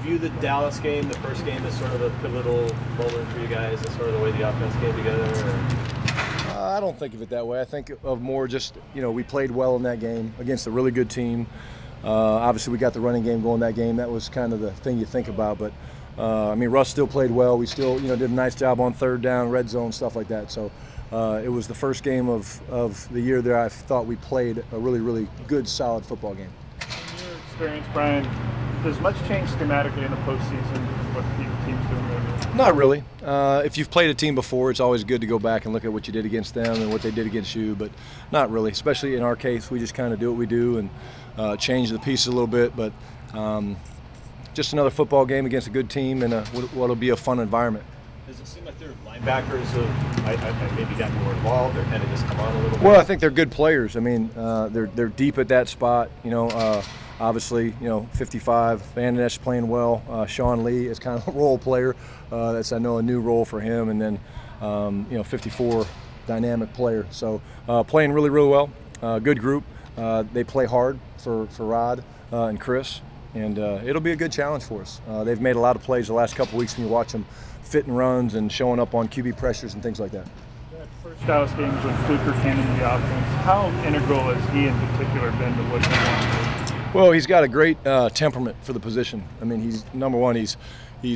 view the Dallas game, the first game, as sort of a pivotal moment for you guys, and sort of the way the offense came together? I don't think of it that way. I think of more just, we played well in that game against a really good team. Obviously, we got the running game going that game. That was kind of the thing you think about. But, Russ still played well. We still, did a nice job on third down, red zone, stuff like that. So it was the first game of the year that I thought we played a really, really good, solid football game. In your experience, Brian, does much change schematically in the postseason what the team's doing there? Not really. If you've played a team before, it's always good to go back and look at what you did against them and what they did against you, but not really. Especially in our case, we just kind of do what we do and change the pieces a little bit, but just another football game against a good team in what'll be a fun environment. Does it seem like their linebackers have maybe gotten more involved or kind of just come on a little bit? Well, I think they're good players. They're deep at that spot. Obviously, 55, Van Ness playing well. Sean Lee is kind of a role player. That's, I know, a new role for him. And then, 54, dynamic player. So playing really, really well. Good group. They play hard for Rod and Chris. And it'll be a good challenge for us. They've made a lot of plays the last couple of weeks when you watch them fit and runs and showing up on QB pressures and things like that. That first Dallas game was with Fluker handling the offense. How integral has he in particular been to what you want to do? Well, he's got a great temperament for the position. He's number one. He's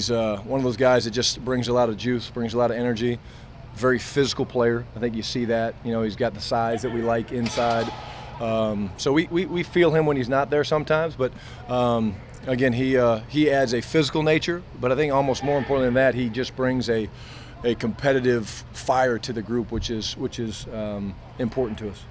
one of those guys that just brings a lot of juice, brings a lot of energy. Very physical player. I think you see that. He's got the size that we like inside. So we feel him when he's not there sometimes. But again, he adds a physical nature. But I think almost more importantly than that, he just brings a competitive fire to the group, which is important to us.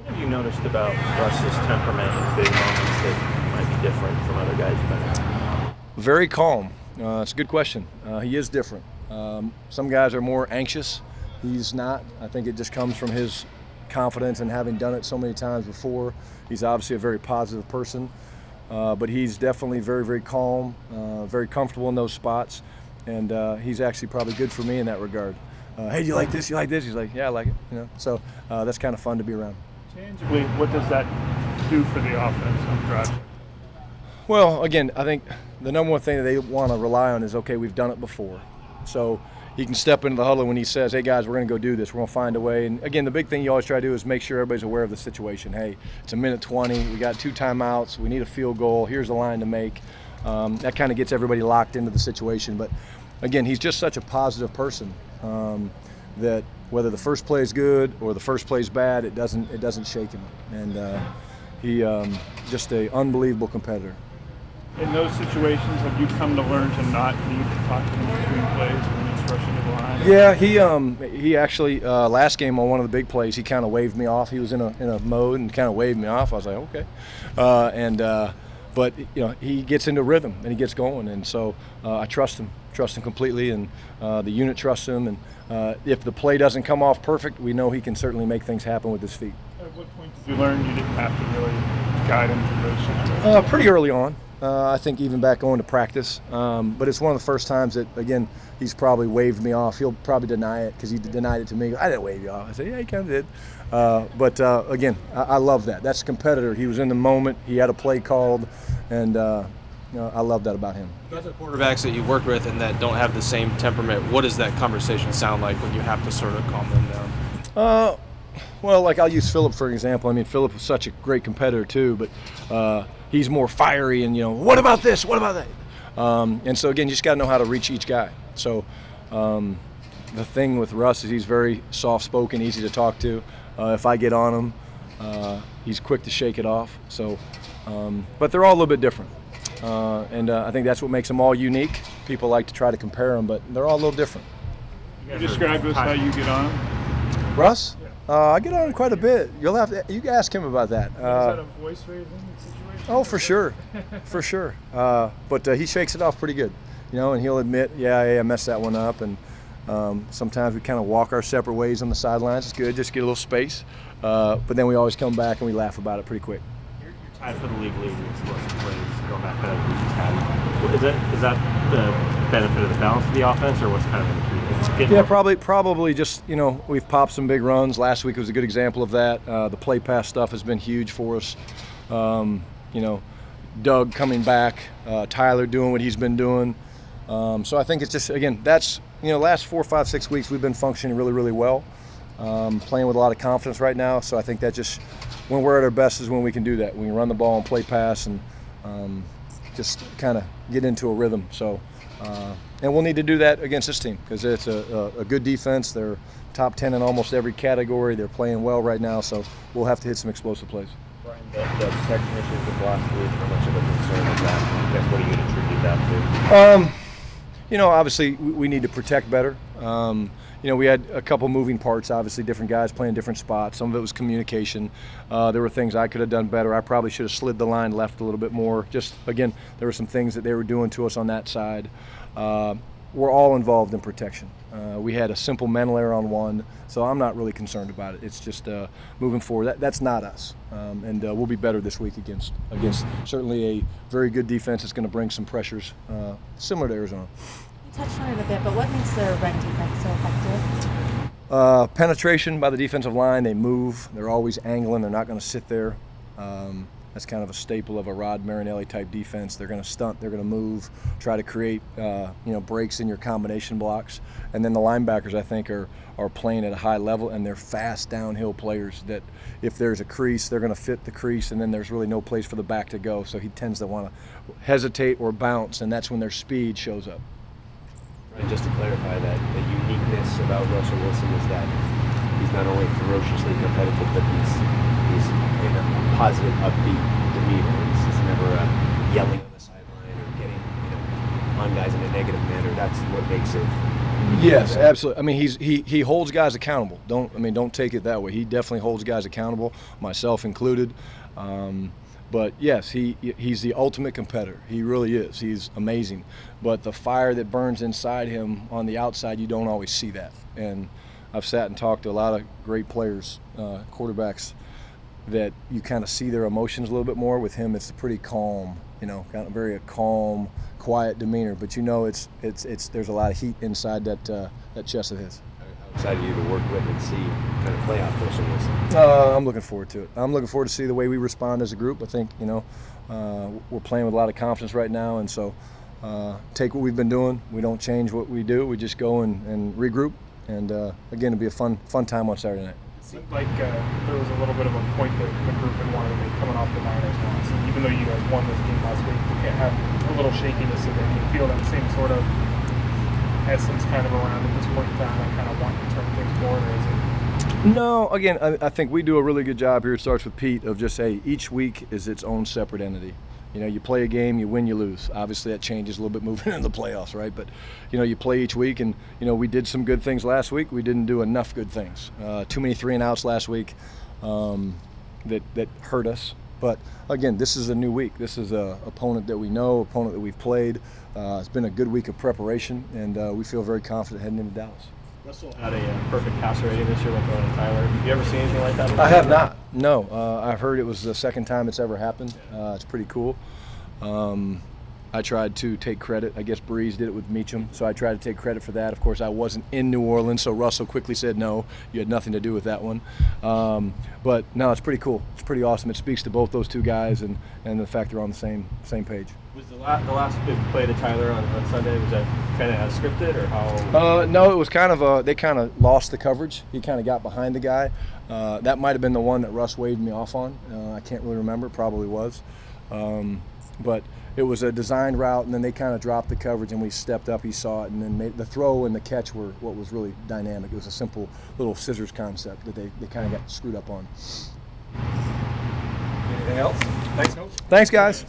What have you noticed about Russ's temperament in big moments that might be different from other guys you've been? Very calm. It's a good question. He is different. Some guys are more anxious. He's not. I think it just comes from his confidence and having done it so many times before. He's obviously a very positive person, but he's definitely very, very calm, very comfortable in those spots, and he's actually probably good for me in that regard. Hey, do you like this? You like this? He's like, yeah, I like it. So that's kind of fun to be around. Tangibly, what does that do for the offense on drive? Well, again, I think the number one thing that they want to rely on is, okay, we've done it before. So he can step into the huddle when he says, hey, guys, we're going to go do this. We're going to find a way. And, again, the big thing you always try to do is make sure everybody's aware of the situation. Hey, it's a minute 20. We got 2 timeouts. We need a field goal. Here's the line to make. That kind of gets everybody locked into the situation. But, again, he's just such a positive person that whether the first play is good or the first play is bad, it doesn't shake him. And he just an unbelievable competitor. In those situations, have you come to learn to not need to talk to him between plays when he's rushing to the line? Yeah, he actually last game on one of the big plays, he kind of waved me off. He was in a mode and kind of waved me off. I was like, okay, but he gets into rhythm and he gets going, and so I trust him completely, and the unit trusts him. And if the play doesn't come off perfect, we know he can certainly make things happen with his feet. At what point did you learn you didn't have to really guide him through those situations? Pretty early on. I think even back going to practice. But it's one of the first times that, again, he's probably waved me off. He'll probably deny it because he denied it to me. I didn't wave you off. I said, yeah, he kind of did. But again, I love that. That's a competitor. He was in the moment. He had a play called, and I love that about him. Other quarterbacks that you worked with and that don't have the same temperament, what does that conversation sound like when you have to sort of calm them down? Well, like I'll use Phillip for example. Phillip was such a great competitor too, but he's more fiery and, what about this? What about that? And so, again, you just got to know how to reach each guy. So the thing with Russ is he's very soft-spoken, easy to talk to. If I get on him, he's quick to shake it off. So, but they're all a little bit different. And I think that's what makes them all unique. People like to try to compare them, but they're all a little different. You describe to us how you get on him? Russ? I get on him quite a bit. You can ask him about that. Is that a voice raising situation? Oh, for sure, for sure. But he shakes it off pretty good, and he'll admit, yeah, I messed that one up. And sometimes we kind of walk our separate ways on the sidelines. It's good, just get a little space. But then we always come back and we laugh about it pretty quick. You're tied for the league explosive plays going back to that. Is that the benefit of the balance of the offense, or what's kind of in the Yeah, probably just, we've popped some big runs. Last week was a good example of that. The play pass stuff has been huge for us. Doug coming back, Tyler doing what he's been doing. So I think it's just, again, that's, last 4, 5, 6 weeks we've been functioning really, really well, playing with a lot of confidence right now. So I think that just, when we're at our best is when we can do that. We can run the ball and play pass and just kind of get into a rhythm. So, and we'll need to do that against this team because it's a good defense. They're top 10 in almost every category. They're playing well right now, so we'll have to hit some explosive plays. Brian, the protection issues of last week, how much of a concern is that? I guess what are you going to attribute that to? Obviously we need to protect better. We had a couple moving parts, obviously different guys playing different spots. Some of it was communication. There were things I could have done better. I probably should have slid the line left a little bit more. Just, again, there were some things that they were doing to us on that side. We're all involved in protection. We had a simple mental error on one, so I'm not really concerned about it. It's just moving forward. That's not us, and we'll be better this week against certainly a very good defense that's going to bring some pressures similar to Arizona. You touched on it a bit, but what makes their run defense so effective? Penetration by the defensive line. They move. They're always angling. They're not going to sit there. That's kind of a staple of a Rod Marinelli type defense. They're going to stunt, they're going to move, try to create breaks in your combination blocks. And then the linebackers, I think, are playing at a high level, and they're fast downhill players that if there's a crease, they're going to fit the crease, and then there's really no place for the back to go. So he tends to want to hesitate or bounce, and that's when their speed shows up. And just to clarify that, the uniqueness about Russell Wilson is that he's not only ferociously competitive, but he's in a positive, upbeat demeanor. He's never yelling on the sideline or getting on guys in a negative manner. That's what makes it. Yes, absolutely. I mean, he holds guys accountable. Don't take it that way. He definitely holds guys accountable, myself included. But yes, he's the ultimate competitor. He really is. He's amazing. But the fire that burns inside him on the outside, you don't always see that. And I've sat and talked to a lot of great players, quarterbacks, that you kind of see their emotions a little bit more. With him, it's pretty calm, kind of very calm, quiet demeanor. But it's there's a lot of heat inside that chest of his. How excited are you to work with and see kind of play out Russell Wilson? I'm looking forward to it. I'm looking forward to see the way we respond as a group. I think we're playing with a lot of confidence right now, and so take what we've been doing. We don't change what we do. We just go and regroup. And again, it'll be a fun time on Saturday night. It seemed like there was a little bit of a point that the group had wanted to make coming off the Niners loss. And even though you guys won this game last week, you can't have a little shakiness in it. You feel that same sort of essence kind of around at this point in time. I kind of want to turn things forward, or is it? No, again, I think we do a really good job here. It starts with Pete of just, hey, each week is its own separate entity. You play a game, you win, you lose. Obviously, that changes a little bit moving into the playoffs, right? But, you play each week, and, we did some good things last week. We didn't do enough good things. Too many 3-and-outs last week that hurt us. But, again, this is a new week. This is an opponent that we know, opponent that we've played. It's been a good week of preparation, and we feel very confident heading into Dallas. Russell had a perfect passer rating this year with Tyler. Have you ever seen anything like that before? I have not. No. I've heard it was the second time it's ever happened. It's pretty cool. I tried to take credit. I guess Breeze did it with Meacham, so I tried to take credit for that. Of course, I wasn't in New Orleans, so Russell quickly said, no, you had nothing to do with that one. But, no, it's pretty cool. It's pretty awesome. It speaks to both those two guys and the fact they're on the same page. Was the last big play to Tyler on Sunday, was that kind of scripted or how? No, it was kind of they kind of lost the coverage. He kind of got behind the guy. That might have been the one that Russ waved me off on. I can't really remember. It probably was. But it was a designed route, and then they kind of dropped the coverage, and we stepped up. He saw it, and then the throw and the catch were what was really dynamic. It was a simple little scissors concept that they kind of got screwed up on. Anything else? Thanks, Coach. Thanks, guys.